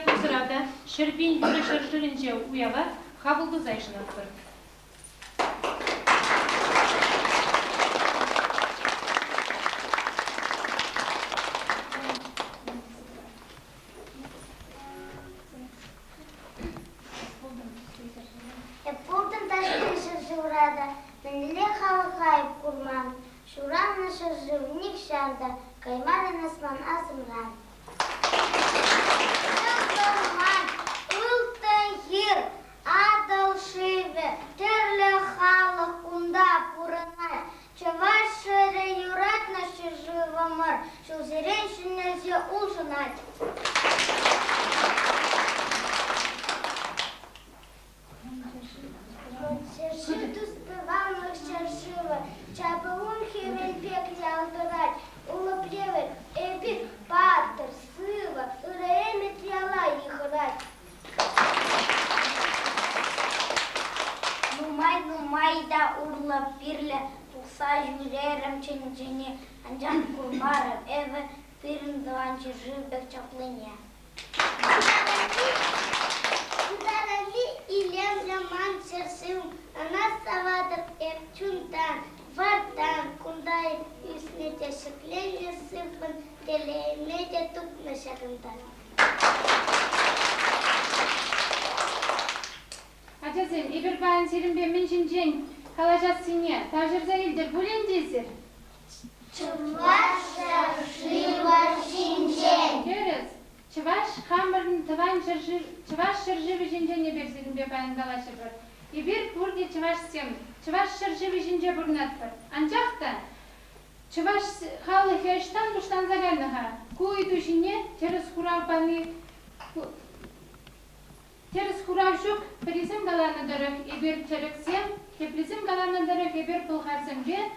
kuzurada şerpin yürü şerşirince uyala kabuldu zayşınaktır. Buradan taşkınşı şurada, menile halı kayıp kurman. Şuranla şaşırnik şanda, kaymadan asman asımran. Yıldırman, ıltayır, adal şive, terle halı kunda puranay. Çavaş şöyle yuratna şaşırvamar, şu ziren şunneziye ulşunay. Шерту співаних шершива, чабаунки він пеклі алдурать, улоплєвий, епік, патер, сива, уреємі тяла їх рать. Numay da urla pirle, tulsa jürerem çencini, ancak kurmarım eve, pirin doğancı jübek çaplınye. Ударали и лемля ман серсим, она савадок эпчунтан, вартан, кундай, юснете шекление сыпан, телемете тук на шагантан. Acazem, bir bayan senin bemin cincin, kalacağız sinye, tavşırza ildir, bulen dizir. Чувашша шива шинчен. Görüz. Çıvaş hamırın tıvan şırşır, çıvaş şırşır jince ne bersin be bayan galaşır var. Bir burdi çıvaş sem, çıvaş şırşır jince burnat var. Ancak da çıvaş halı heştan duştan zaganı ha. Kuydu jinne teres kurav bani teres kurav şuk, prizim galanı dörök, bir çerek sem, keprizim galanı dörök, bir pulhar sem be.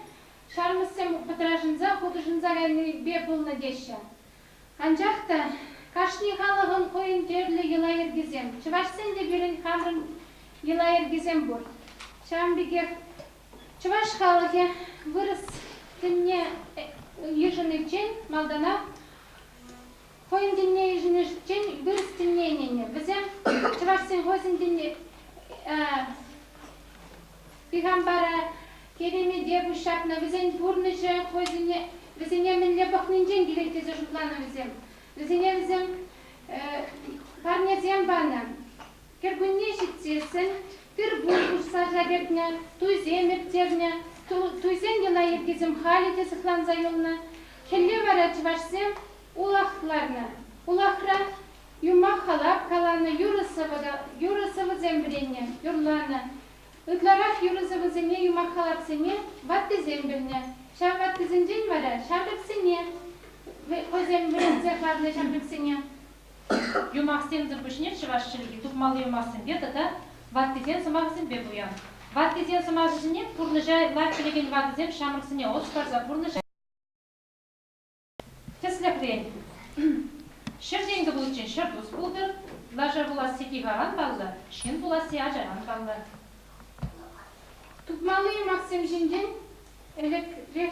Şarmız sem pıtrajınza, kuduşunza gani be pulna deşya. Ancak da kaşni halığın koyun terli yılayır gizem. Çıvaş sen de birin hamrın yılayır gizem bur. Şam bir çıvaş halığı vırız dinle yıjın için maldana koyun dinle yıjın için vırız dinleyenine. Bizim çıvaş sen koyun dinle Peygamber'e kerime diye bu şartına bizim burnıca koyun bizim yeminle bakınca gerektiği zıplanı bizim. Bizim parnezem bana. Kergunne şitsesin, bir bulursa jabetne, tuzem eptevne, tuzem yılayır bizim halite sıklanza yoluna. Kelle var açvaşsem ulaklarına. Ulakra yumak halap kalanı yurısıvı zembrene, yurlarına. Ütlarak yurısıvı zene yumak halap sene, vattı zembrene. Şam vattı zincin var, şarlık sene. Ve özem birinci kardeşim bilsin. Yumak sen zırbışınır çıvaşçılığı, tutmalı yumak sen bir de vattizen sımak sen be buyan. Vattizen sımak sen purlıca lakçılığın vattizen şamlık sen o çıkarsa purlıca. Teslepleyin. Şırdengi bul için şırdus buldur, laja bulası kivaran bağlı, şin bulası acaran bağlı. Tutmalı yumak sen jinden, elek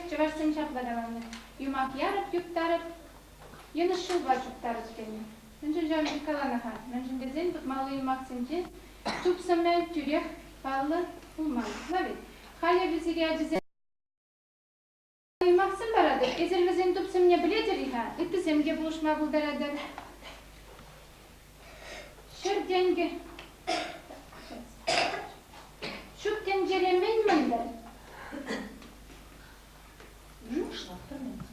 çıvaş sen şaplagalanı. Yumak yarıp yuktarıp, yeni şıl var yuktarıp beni. Önce canım bir kalana ha. Önce dezen tutmalı yumak sence. Tupsam türek, bağlı, bulmam. Nabi. Hala bizi geldize. Yumak sen baradır. Ezer vezen tupsam ne biledir ha. İttisem ge buluşma buldaradır. Şır denge. Şuk tenceremen mındır.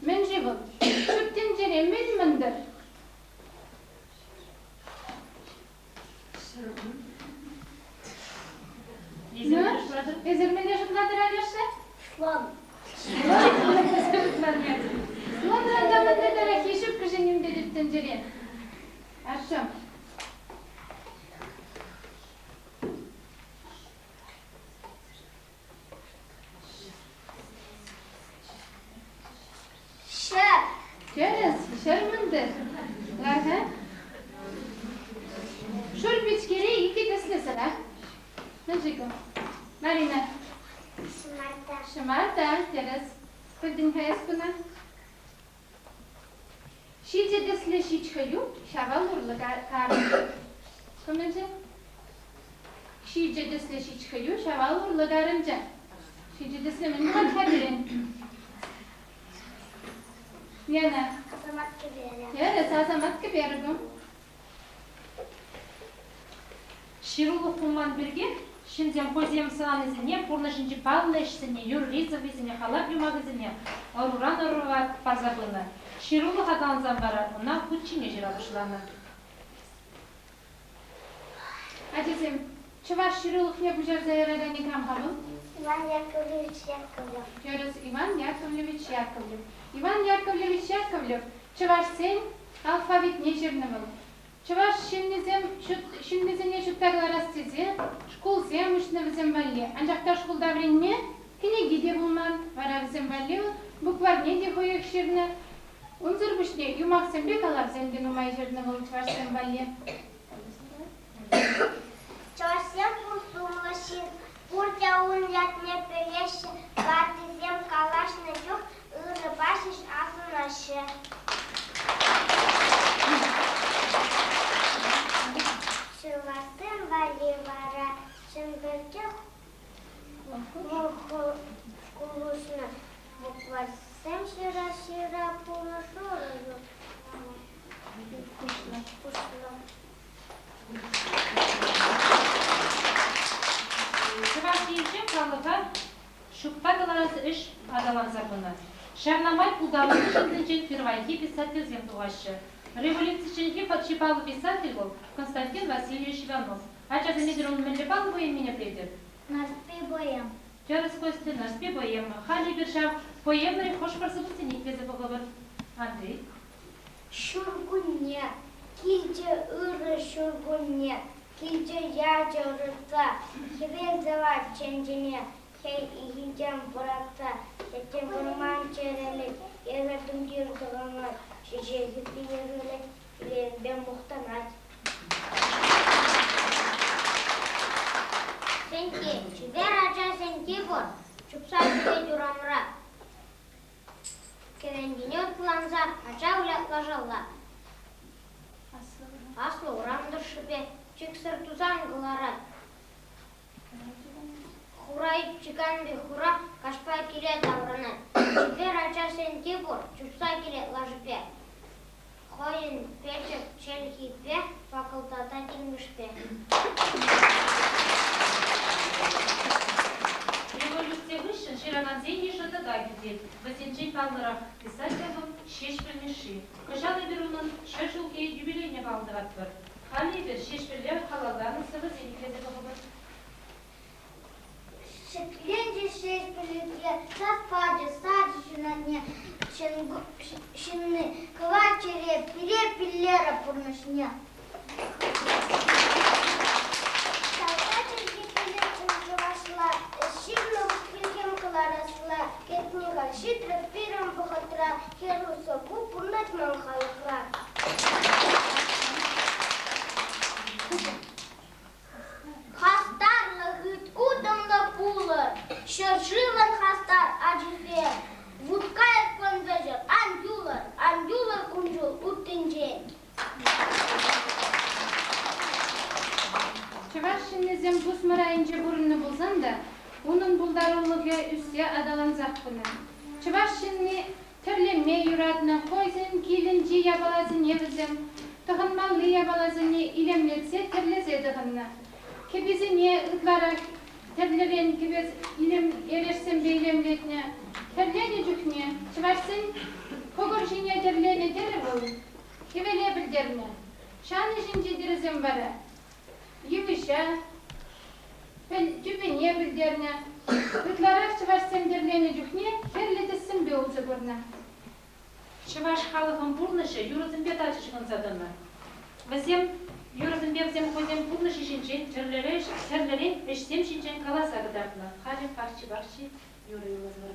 Men живот. Şuk tenceremen mındır. Ezermen yaşıtladır alırsa? Слон. Слон рандамında da rakişip kışının dedir tencere. Akşam. Şer. Görüz, şermindir. Larha. Şur biçkeri iki desleseler. Neciko? Marina. Şımarta. Şımarta, teres. Bildin hayes buna. Şice desle şiçkayu, şaval urlu karınca. Komence? Şice desle şiçkayu, şaval urlu karınca. Şice desle min var kabirin. Yana. Azamat gibi. Ya da sazamat gibi yargım. Şirulu kumman birge, şimdiden poziyem sığanızine, purnашınca bağlayışsını, yürrizavizine, halap yumağızine, aruran aruvat pazabını. Şirulu hadan zambara, ona hutçine jiramışlarını. Acizim, çuvaş şiruluk ne bujar zayaradan ikam hamım? İvan Yakovlevich Yakovlev. Görüz Ivan Yakovlevich Yakovlev. Ivan Yakovlevich Yakovlev, çuvaş sen alfabet ne jirnımıl? Çuvaş şimdizem ne şuttaglar astizi, şkul sen müşne vizem valli. Ancak da şkul davrinme, kine gide bulman, vara vizem valli, bukvar ne de koyu şirne. Unzur buşne, yumak sen bek alar zemden umay jirnımıl çuvaş sen valli. Часем пустумлышин, пуртя унятне пелеши, ватизем калаш надюк, ырыбашиш асынашы. Чывасым валивара, чымбырке кулушны, буквасым шира-шира пулышураю. Кушло. Çıvar diyeceğim kalığa, şuktagalarası iş adalan zabını. Şernamay пулдавлы şimdince первайки писательзем туғашы. Революциячный подчипал писатель был Константин Васильевич Иванов. Ача замедрон мелепал боем меня придет. Наспи боем. Через кости наспи боем. Хали биршав поемный хош парсыбыцы никвезе поговор. Андрей. Şurgunye, kilce ırı şurgunye, kilce yaca rıza, kive var çencine, hey ihicem bırakta, yete vurman çerelik, yerledim diyor zalanlar, şişe gitti yerlik, ilerim ben muhtamat. Senki, çiver aca senki bor, çupsa çive duramra. Kendini otlanza, aca ulatlaşalla. Aslı urandır şüphe, çıksır tuzan gılara. Hurayıp çıkan bir hura, kaşpay kile davranır. Çiver aca senki bor, çupsa kile lajıpe. Koyun peçek çelhipe, fakultata dinmişpe. Революция вышла, широнадзение что-то дагиди. Васенчей паллара писателем шеш примеши. Кожалы берунун шешулке юбилейне балдырат бір. Хали бір шеш бірлер халаларын сывы зеликлезе бағыбыр. Шекленде шесть пилетке, сападе, саде шынане, шынны, квачере, пиле-пилера пурнышне. Салдательки пилет ужывашла, ширно вкилкем каларасла, кетнига шитра пиром бухатра, херусо бу пурнат манхалыкла. Хастарлы гыт удымлы пулы, шыршылын хастар ажифе, вудкаев конвежер, андюлар кунжул уттинже. Çuvaş şimdizem busmarayınca burununu bulsan da, onun buldarılığı üstüye adalanzak bunu. Çuvaş şimdi türlenme yuradına koysun, kilinci yabalazın yevizem, tıhınmallı yabalazını ilemletse türlese dıhınna. Ki bizi niye ıtlara türlerin ki biz ilim erersem de ilemletine, türleni cükne, çuvaşsın kogorjine türleni deri bul, kivele bildirme. Şan işinci dirizim vara. Yıvışa, ben cübeniye bildirne, ıtlara çuvaşsın derleni cükne, kerledesin be olsa görne. Чываш халыхын пурнышы юрызымбе тачышкын задымы. Візем юрызымбе взем хозем пурнышы шинчен, терлерен эшсем шинчен каласа гыдартны. Хали парчи-барчи юры юлызлар.